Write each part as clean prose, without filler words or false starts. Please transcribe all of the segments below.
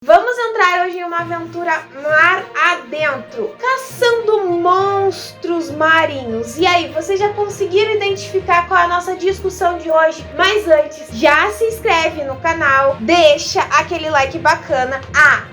Vamos entrar hoje em uma aventura mar adentro, caçando monstros marinhos. E aí, vocês já conseguiram identificar qual é a nossa discussão de hoje? Mas antes, já se inscreve no canal, deixa aquele like bacana.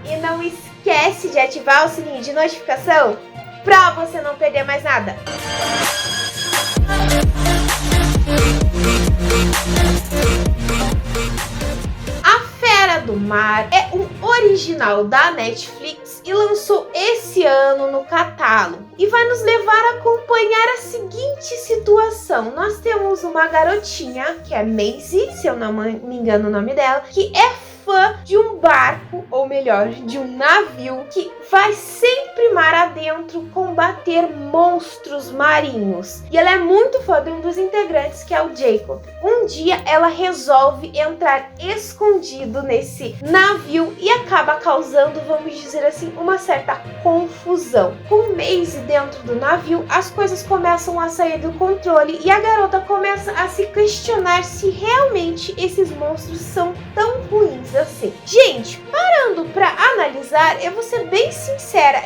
E não esquece de ativar o sininho de notificação pra você não perder mais nada. Do Mar é um original da Netflix e lançou esse ano no catálogo e vai nos levar a acompanhar a seguinte situação. Nós temos uma garotinha, que é Maisie, se eu não me engano o nome dela, que é fã de um barco, ou melhor, de um navio, que vai sempre mar adentro combater monstros marinhos. E ela é muito fã de um dos integrantes, que é o Jacob. Um dia ela resolve entrar escondido nesse navio e acaba causando, vamos dizer assim, uma certa confusão. Com Maisie dentro do navio, as coisas começam a sair do controle e a garota começa a se questionar se realmente esses monstros são tão ruins assim. Gente, parando pra analisar, eu vou ser bem sincera,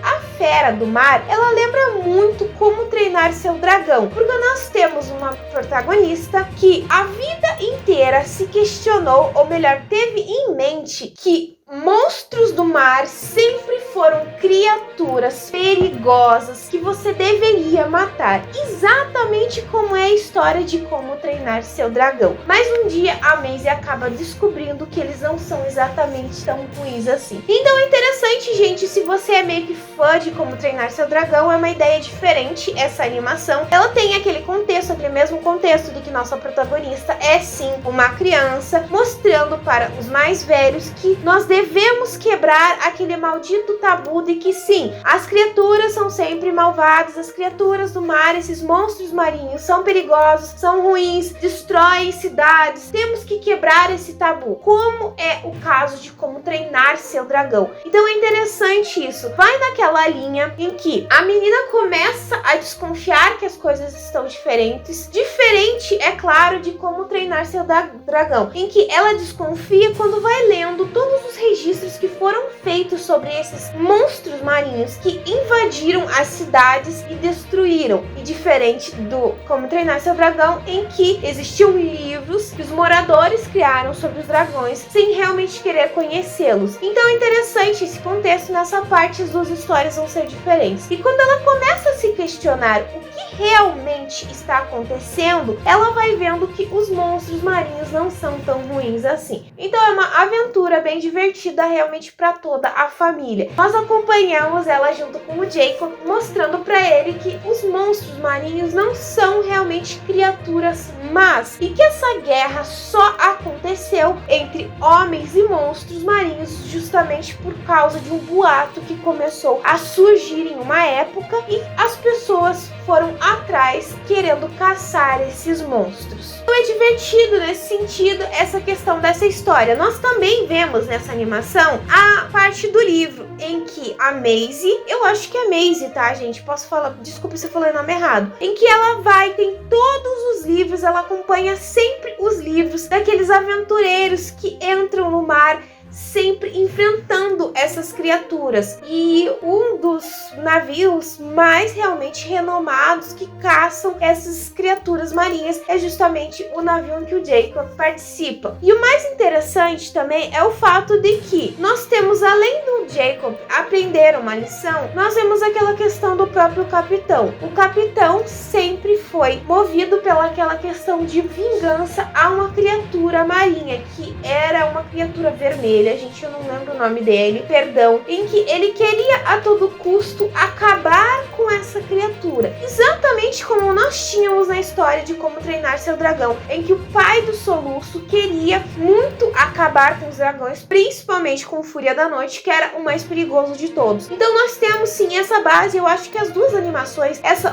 A Fera do Mar, ela lembra muito Como Treinar Seu Dragão, porque nós temos uma protagonista que a vida inteira se questionou, ou melhor, teve em mente que monstros do mar sempre foram criaturas perigosas que você deveria matar, exatamente como é a história de Como Treinar Seu Dragão. Mas um dia a Maisie acaba descobrindo que eles não são exatamente tão ruins assim. Então é interessante, gente, se você é meio que fã de Como Treinar Seu Dragão, é uma ideia diferente essa animação. Ela tem aquele contexto, aquele mesmo contexto de que nossa protagonista é sim uma criança, mostrando para os mais velhos que nós devemos quebrar aquele maldito tabu de que sim, as criaturas são sempre malvadas, as criaturas do mar, esses monstros marinhos são perigosos, são ruins, destroem cidades. Temos que quebrar esse tabu, como é o caso de Como Treinar Seu Dragão. Então é interessante isso. Vai naquela linha em que a menina começa a desconfiar que as coisas estão diferentes. Diferente, é claro, de Como Treinar Seu Dragão, em que ela desconfia quando vai lendo todos os registros que foram feitos sobre esses monstros marinhos que invadiram as cidades e destruíram. E diferente do Como Treinar Seu Dragão, em que existiam livros que os moradores criaram sobre os dragões sem realmente querer conhecê-los. Então é interessante esse contexto. Nessa parte as duas histórias vão ser diferentes. E quando ela começa a se questionar o que realmente está acontecendo, ela vai vendo que os monstros marinhos não são tão ruins assim. Então é uma aventura bem divertida realmente para toda a família. Nós acompanhamos ela junto com o Jacob, mostrando para ele que os monstros marinhos não são realmente criaturas más e que essa guerra só aconteceu entre homens e monstros marinhos justamente por causa de um boato que começou a surgir em uma época e as pessoas foram atrás querendo caçar esses monstros. Então é divertido nesse sentido essa questão dessa história. Nós também vemos nessa animação a parte do livro em que a Maisie, eu acho que é Maisie, tá, gente? Posso falar, desculpa se eu falei o nome errado. Em que ela tem todos os livros, ela acompanha sempre os livros daqueles aventureiros que entram no mar, sempre enfrentando essas criaturas. E um dos navios mais realmente renomados que caçam essas criaturas marinhas é justamente o navio em que o Jacob participa. E o mais interessante também é o fato de que nós temos, além do Jacob aprender uma lição, nós vemos aquela questão do próprio capitão. O capitão sempre foi movido pelaquela questão de vingança a uma criatura marinha, que era uma criatura vermelha, gente, eu não lembro o nome dele, perdão, em que ele queria a todo custo acabar com essa criatura, exatamente como nós tínhamos na história de Como Treinar Seu Dragão, em que o pai do Soluço queria muito acabar com os dragões, principalmente com o Fúria da Noite, que era o mais perigoso de todos. Então nós temos sim essa base. Eu acho que as duas animações, essa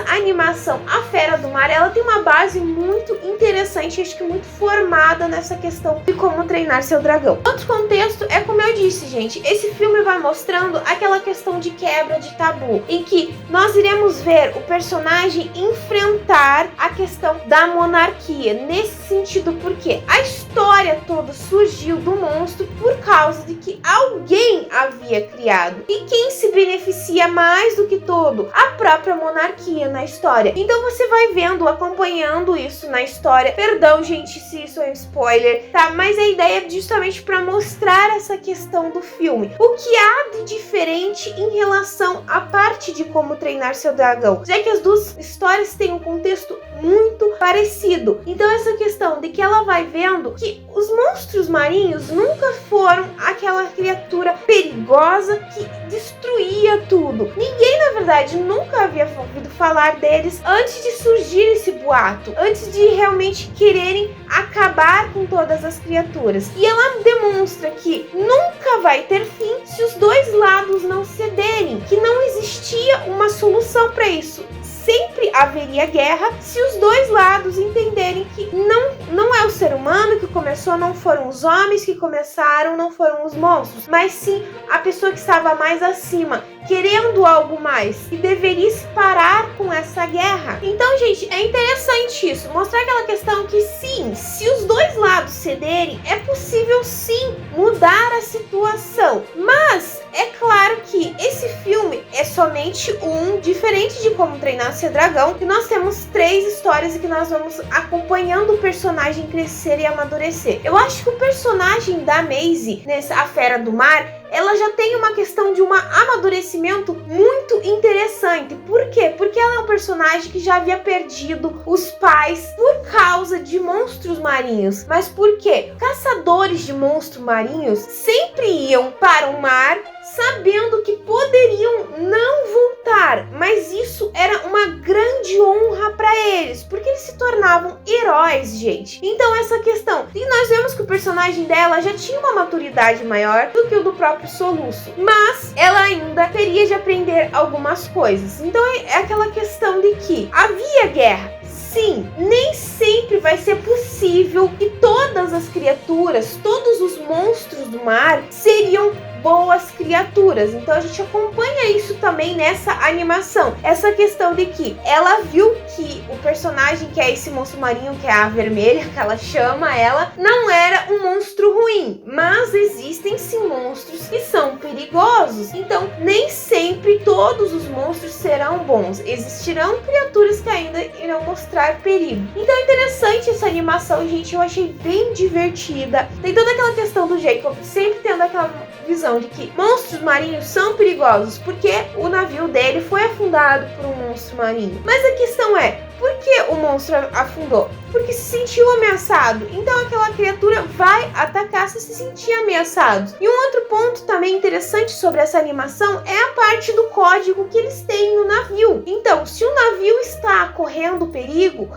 animação A Fera do Mar, ela tem uma base muito interessante, acho que muito formada nessa questão de Como Treinar Seu Dragão. Outro contexto é, como eu eu disse, gente, esse filme vai mostrando aquela questão de quebra de tabu, em que nós iremos ver o personagem enfrentar a questão da monarquia, nesse sentido, porque a história toda surgiu do monstro por causa de que alguém havia criado. E quem se beneficia mais do que todo? A própria monarquia na história. Então você vai vendo, acompanhando isso na história. Perdão, gente, se isso é um spoiler, tá? Mas a ideia é justamente para mostrar essa questão do filme. O que há de diferente em relação à parte de Como Treinar Seu Dragão, já que as duas histórias têm um contexto muito parecido. Então essa questão de que ela vai vendo que os monstros marinhos nunca foram aquela criatura perigosa que destruía tudo. Ninguém, na verdade, nunca havia ouvido falar deles antes de surgir esse boato, antes de realmente quererem acabar com todas as criaturas. E ela demonstra que nunca vai ter fim se os dois lados não cederem, que não existia uma solução para isso. Sempre haveria guerra se os dois lados entenderem que não é o ser humano que começou, não foram os homens que começaram, não foram os monstros, mas sim a pessoa que estava mais acima, querendo algo mais, e deveria se parar com essa guerra. Então, gente, é interessante isso, mostrar aquela questão que sim, se os dois lados cederem, é possível sim mudar a situação, mas é claro que esse filme é somente diferente de Como Treinar Seu Dragão, que nós temos 3 histórias e que nós vamos acompanhando o personagem crescer e amadurecer. Eu acho que o personagem da Maisie, nessa A Fera do Mar, ela já tem uma questão de um amadurecimento muito interessante. Por quê? Porque ela é um personagem que já havia perdido os pais por causa de monstros marinhos. Mas por quê? Caçadores de monstros marinhos sempre iam para o mar sabendo que poderiam não voltar, mas isso era uma grande honra para eles, porque eles se tornavam heróis, gente. Então essa questão, e nós vemos que o personagem dela já tinha uma maturidade maior do que o do próprio Soluço, mas ela ainda teria de aprender algumas coisas. Então é aquela questão de que havia guerra. Sim, nem sempre vai ser possível que todas as criaturas, todos os monstros do mar seriam boas criaturas. Então a gente acompanha isso também nessa animação. Essa questão de que ela viu que o personagem que é esse monstro marinho, que é a vermelha, que ela chama ela, não era um monstro ruim, mas existem sim monstros que são perigosos. Então nem sempre todos os monstros serão bons. Existirão criaturas que ainda irão mostrar perigo. Então é interessante essa animação, gente. Eu achei bem divertida. Tem toda aquela questão do Jacob sempre tendo aquela visão de que monstros marinhos são perigosos porque o navio dele foi afundado por um monstro marinho. Mas a questão é, por que o monstro afundou? Porque se sentiu ameaçado. Então aquela criatura vai atacar se sentir ameaçado. E um outro ponto também interessante sobre essa animação é a parte do código que eles têm no navio. Então, se o navio está correndo perigo,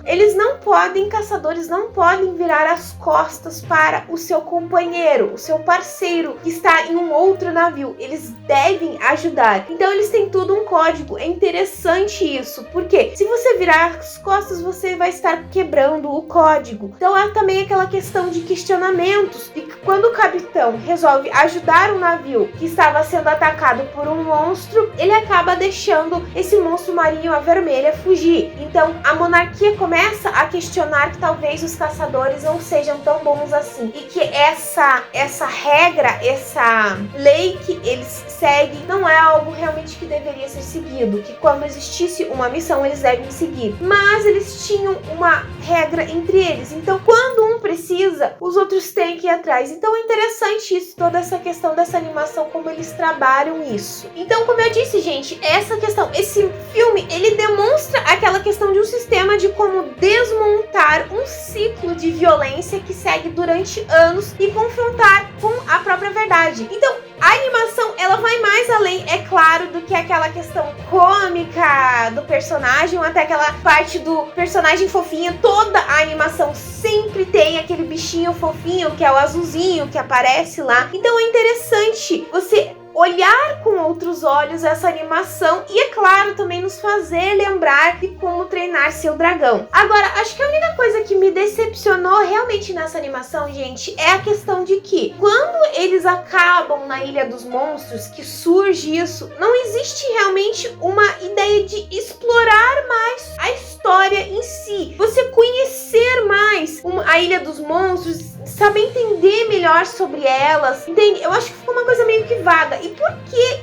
caçadores não podem virar as costas para o seu companheiro, o seu parceiro que está em um outro navio. Eles devem ajudar. Então eles têm tudo um código. É interessante isso, porque se você virar as costas, você vai estar quebrando o código. Então há também aquela questão de questionamentos, de que quando o capitão resolve ajudar um navio que estava sendo atacado por um monstro, ele acaba deixando esse monstro marinho, a vermelha, fugir. Então a monarquia começa a questionar que talvez os caçadores não sejam tão bons assim, e que essa regra, essa lei que eles seguem não é algo realmente que deveria ser seguido, que quando existisse uma missão eles devem seguir, mas eles tinham uma regra entre eles. Então quando um precisa, os outros têm que ir atrás. Então é interessante isso, toda essa questão dessa animação, como eles trabalham isso. Então, como eu disse, gente, esse filme, ele demonstra aquela questão de um sistema de como desmontar um ciclo de violência que segue durante anos e confrontar com a própria verdade. Então a animação, ela vai mais além, é claro, do que aquela questão cômica do personagem, ou até aquela parte do personagem fofinho. Toda a animação sempre tem aquele bichinho fofinho, que é o azulzinho, que aparece lá. Então é interessante você olhar com outros olhos essa animação e, é claro, também nos fazer lembrar de como treinar seu dragão. Agora, acho que a única coisa que me decepcionou realmente nessa animação, gente, é a questão de que quando eles acabam na Ilha dos Monstros, que surge isso, não existe realmente uma ideia de explorar mais a história em si. Você conhecer mais a Ilha dos Monstros, saber entender melhor sobre elas, entende? Eu acho que ficou uma coisa meio que vaga. E por que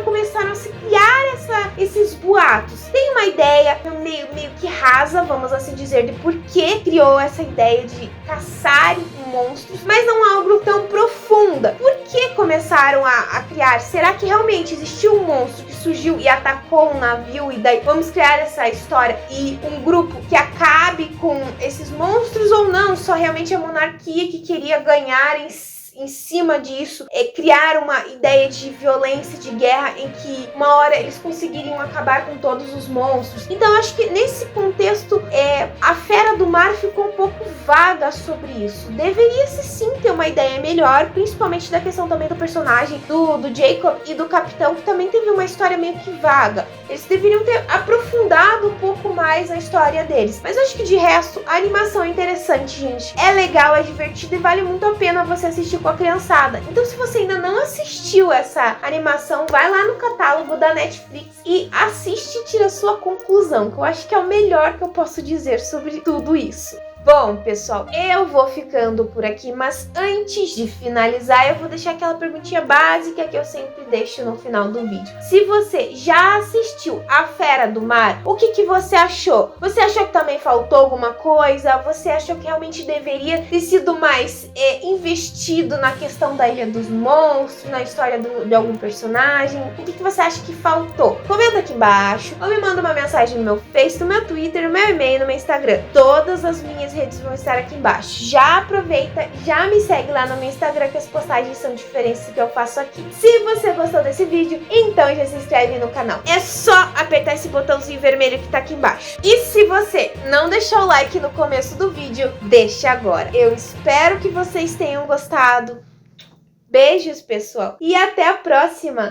começaram a se criar esses boatos? Tem uma ideia meio que rasa, vamos assim dizer, de por que criou essa ideia de caçar monstros, mas não algo tão profunda. Por que começaram a criar? Será que realmente existiu um monstro que surgiu e atacou um navio e daí vamos criar essa história e um grupo que acabe com esses monstros, ou não? Só realmente a monarquia que queria ganhar em cima disso, criar uma ideia de violência, de guerra, em que uma hora eles conseguiriam acabar com todos os monstros. Então acho que nesse contexto a Fera do Mar ficou um pouco vaga sobre isso. Deveria-se sim ter uma ideia melhor, principalmente da questão também do personagem do Jacob e do Capitão, que também teve uma história meio que vaga. Eles deveriam ter aprofundado um pouco mais a história deles. Mas acho que de resto a animação é interessante, gente. É legal, é divertido e vale muito a pena você assistir com a criançada. Então, se você ainda não assistiu essa animação, vai lá no catálogo da Netflix e assiste e tira a sua conclusão, que eu acho que é o melhor que eu posso dizer sobre tudo isso. Bom, pessoal, eu vou ficando por aqui, mas antes de finalizar, eu vou deixar aquela perguntinha básica que eu sempre deixo no final do vídeo. Se você já assistiu A Fera do Mar, o que você achou? Você achou que também faltou alguma coisa? Você achou que realmente deveria ter sido mais investido na questão da Ilha dos Monstros, na história de algum personagem? O que você acha que faltou? Comenta aqui embaixo, ou me manda uma mensagem no meu Face, no meu Twitter, no meu e-mail, no meu Instagram. Todas as minhas redes vão estar aqui embaixo. Já aproveita, já me segue lá no meu Instagram, que as postagens são diferentes do que eu faço aqui. Se você gostou desse vídeo, então já se inscreve no canal. É só apertar esse botãozinho vermelho que tá aqui embaixo. E se você não deixou o like no começo do vídeo, deixa agora. Eu espero que vocês tenham gostado. Beijos, pessoal, e até a próxima!